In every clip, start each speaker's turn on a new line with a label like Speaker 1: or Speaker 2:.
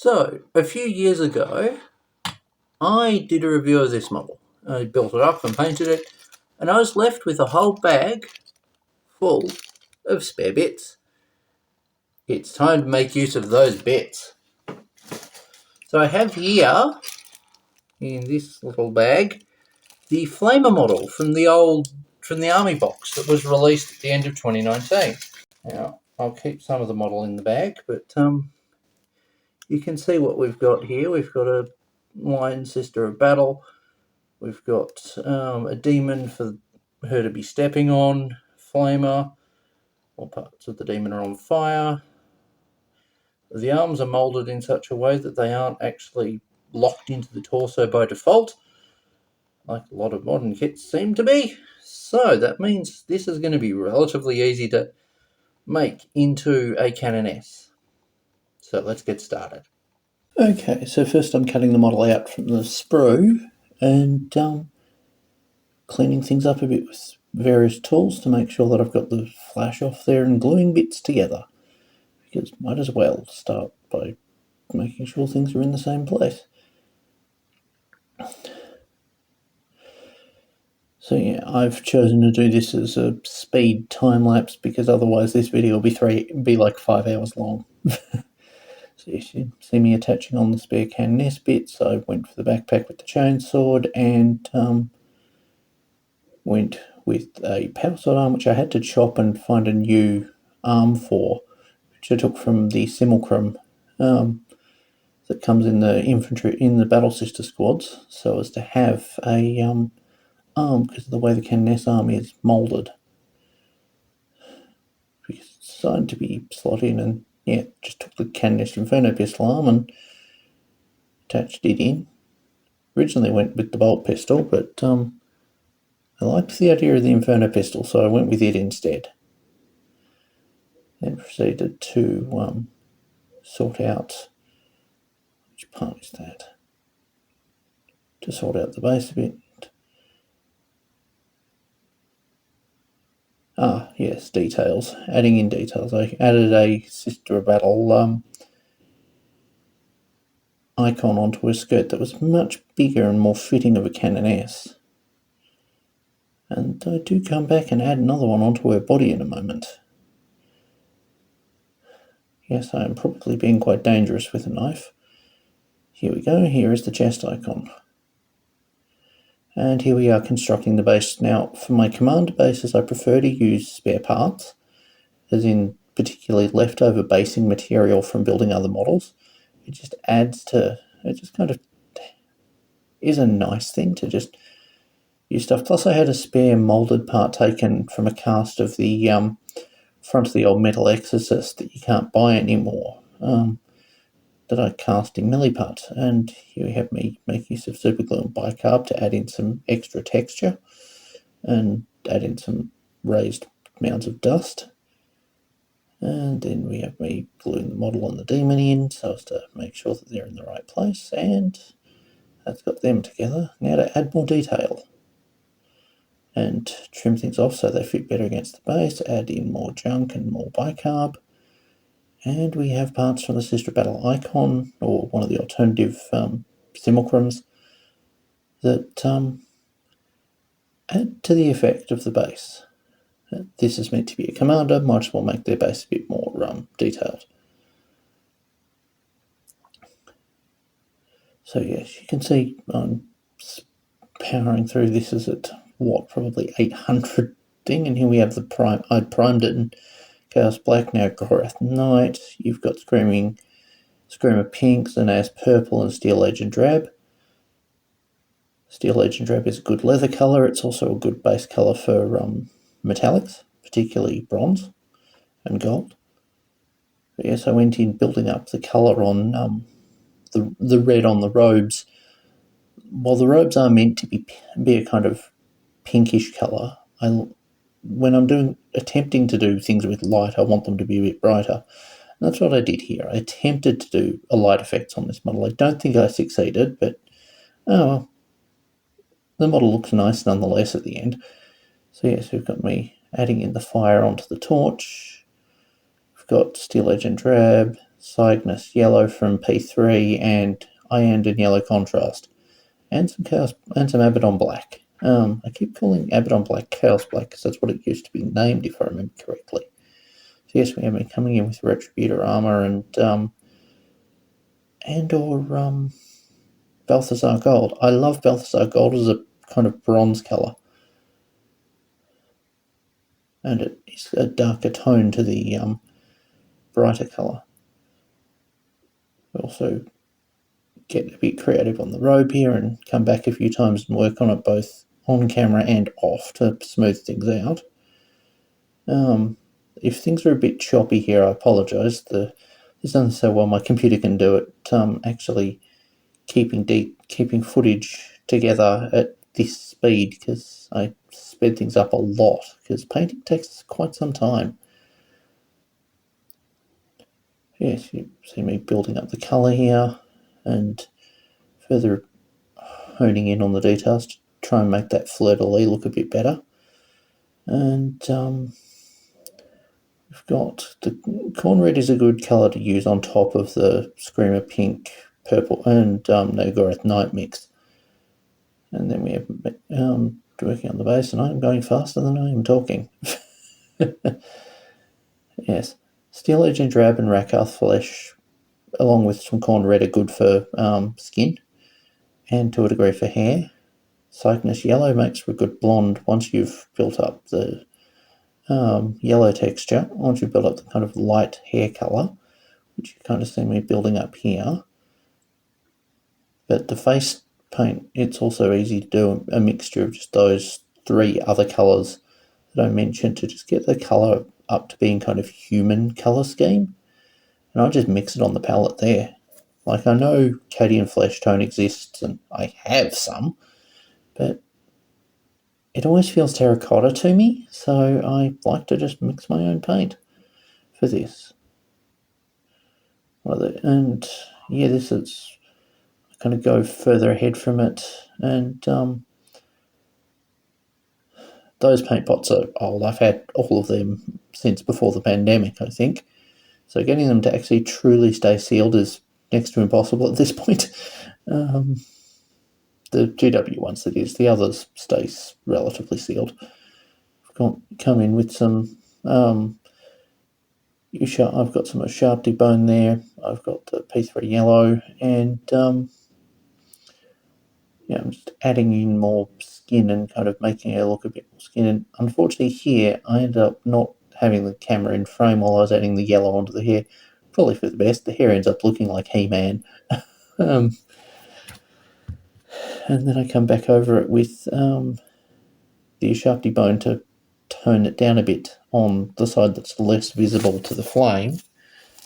Speaker 1: So, a few years ago, I did a review of this model. I built it up and painted it, and I was left with a whole bag full of spare bits. It's time to make use of those bits. So I have here, in this little bag, the Flamer model from the army box that was released at the end of 2019. Now, I'll keep some of the model in the bag, but you can see what we've got here. We've got a Lion Sister of Battle. We've got a demon for her to be stepping on, Flamer. All parts of the demon are on fire. The arms are moulded in such a way that they aren't actually locked into the torso by default, like a lot of modern kits seem to be. So that means this is going to be relatively easy to make into a Canoness. So let's get started. Okay, so first I'm cutting the model out from the sprue and cleaning things up a bit with various tools to make sure that I've got the flash off there and gluing bits together, because might as well start by making sure things are in the same place. So yeah, I've chosen to do this as a speed time lapse because otherwise this video will be like 5 hours long. So you should see me attaching on the spare Canoness bits. I went for the backpack with the chainsword and went with a power sword arm, which I had to chop and find a new arm for, which I took from the simulacrum that comes in the infantry in the battle sister squads, so as to have a arm because of the way the Canoness arm is moulded. It's designed to be slot in, and yeah, just took the Canoness Inferno pistol arm and attached it in. Originally went with the bolt pistol, but I liked the idea of the Inferno pistol, so I went with it instead. Then proceeded to sort out, which part is that? To sort out the base a bit. Ah, yes, details. Adding in details. I added a Sister of Battle icon onto her skirt that was much bigger and more fitting of a Canoness. And I do come back and add another one onto her body in a moment. Yes, I am probably being quite dangerous with a knife. Here we go, here is the chest icon. And here we are constructing the base. Now, for my commander bases, I prefer to use spare parts, as in particularly leftover basing material from building other models. It just adds to, it just kind of is a nice thing to just use stuff. Plus I had a spare moulded part taken from a cast of the front of the old Metal Exorcist that you can't buy anymore, that I cast in melee parts. And here we have me making use of superglue and bicarb to add in some extra texture and add in some raised mounds of dust. And then we have me gluing the model and the demon in so as to make sure that they're in the right place, and that's got them together. Now to add more detail and trim things off so they fit better against the base, add in more junk and more bicarb. And we have parts from the Sister Battle icon, or one of the alternative simulacrums, that add to the effect of the base. This is meant to be a commander, might as well make their base a bit more detailed. So yes, you can see I'm powering through. This is at what, probably 800 thing, and here we have the prime. I'd primed it in Chaos Black, now Gorath Knight. You've got Screamer Pink, Xanaeus Purple, and Steel Agent Drab. Steel Agent Drab is a good leather colour. It's also a good base colour for metallics, particularly bronze and gold. But yes, I went in building up the colour on the red on the robes. While the robes are meant to be a kind of pinkish colour, when I'm attempting to do things with light, I want them to be a bit brighter. And that's what I did here. I attempted to do a light effects on this model. I don't think I succeeded, but oh well. The model looks nice nonetheless at the end. So yes, we've got me adding in the fire onto the torch. We've got Steel Agent Drab, Cygnus yellow from P3 and Iandin yellow contrast, and some chaos and some Abaddon black. I keep calling Abaddon black Chaos black because that's what it used to be named, if I remember correctly. So yes, we have been coming in with Retributor armor or Balthazar gold. I love Balthazar gold as a kind of bronze color, and it is a darker tone to the brighter color. We also get a bit creative on the robe here and come back a few times and work on it both on camera and off to smooth things out. If things are a bit choppy here, I apologise. This doesn't so well. My computer can do it. Actually, keeping footage together at this speed because I sped things up a lot because painting takes quite some time. Yes, you see me building up the colour here and further honing in on the details to try and make that fleur-de-lis look a bit better. And we've got the corn red is a good colour to use on top of the Screamer pink, purple, and Nogarath night mix. And then we have working on the base, and I'm going faster than I am talking. Yes, Steel Agent Drab and Rakarth Flesh, along with some corn red, are good for skin, and to a degree for hair. Cygnus Yellow makes for a good blonde once you've built up the yellow texture, once you've built up the kind of light hair colour, which you kind of see me building up here. But the face paint, it's also easy to do a mixture of just those three other colours that I mentioned to just get the colour up to being kind of human colour scheme. And I just mix it on the palette there. Like, I know Cadian Flesh Tone exists, and I have some, but it always feels terracotta to me, so I like to just mix my own paint for this. And yeah, this is kind of go further ahead from it, and those paint pots are old. I've had all of them since before the pandemic, I think. So getting them to actually truly stay sealed is next to impossible at this point. The GW ones, that is. The others stay relatively sealed. I've come in with some I've got some sharp debone there. I've got the P3 yellow, and I'm just adding in more skin and kind of making it look a bit more skin. And unfortunately here, I ended up not having the camera in frame while I was adding the yellow onto the hair. Probably for the best. The hair ends up looking like He-Man. And then I come back over it with the sharp debone to tone it down a bit on the side that's less visible to the flame,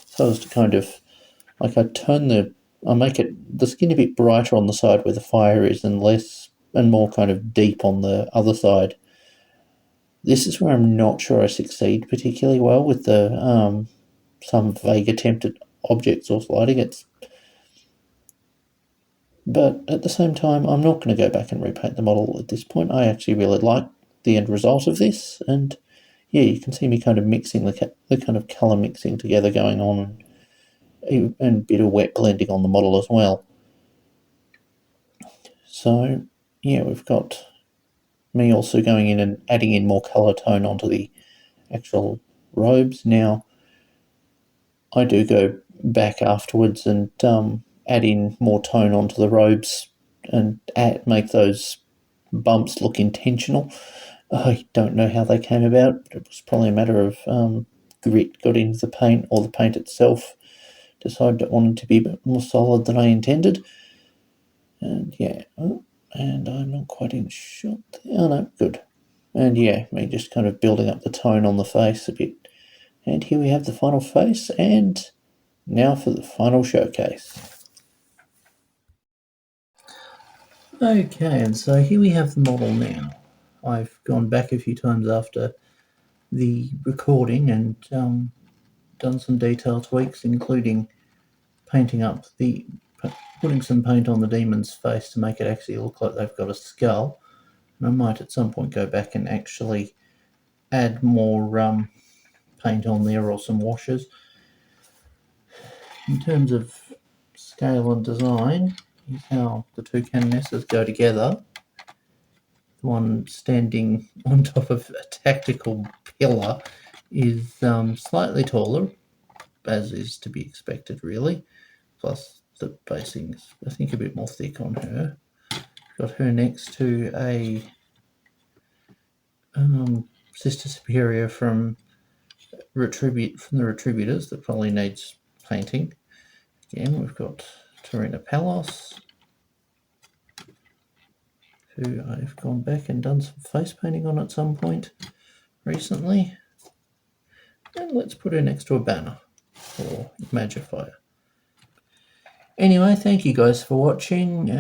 Speaker 1: so as to kind of, like, I make the skin a bit brighter on the side where the fire is and more kind of deep on the other side. This is where I'm not sure I succeed particularly well with the some vague attempt at objects or sliding. But at the same time, I'm not going to go back and repaint the model at this point. I actually really like the end result of this, and yeah, you can see me kind of mixing the kind of colour mixing together going on, and a bit of wet blending on the model as well. So yeah, we've got me also going in and adding in more colour tone onto the actual robes. Now, I do go back afterwards and add in more tone onto the robes and make those bumps look intentional. I don't know how they came about, but it was probably a matter of grit got into the paint, or the paint itself decided it wanted to be a bit more solid than I intended. And yeah, and I'm not quite in shot there. Oh no, good. And yeah, me just kind of building up the tone on the face a bit. And here we have the final face, and now for the final showcase. Okay, and so here we have the model now. I've gone back a few times after the recording and done some detail tweaks, including putting some paint on the demon's face to make it actually look like they've got a skull. And I might at some point go back and actually add more paint on there, or some washes. in terms of scale and design, is how the two canonesses go together. The one standing on top of a tactical pillar is slightly taller, as is to be expected, really. Plus, the basing is, I think, a bit more thick on her. Got her next to a sister superior from the Retributors that probably needs painting. Again, we've got Tarina Palos, who I've gone back and done some face painting on at some point recently. And let's put her next to a banner for Magifier. Anyway, thank you guys for watching.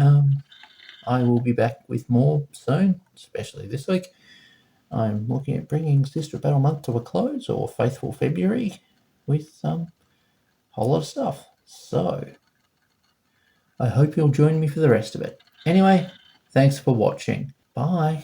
Speaker 1: I will be back with more soon, especially this week. I'm looking at bringing Sister Battle Month to a close, or Faithful February, with a whole lot of stuff. So, I hope you'll join me for the rest of it. Anyway, thanks for watching. Bye.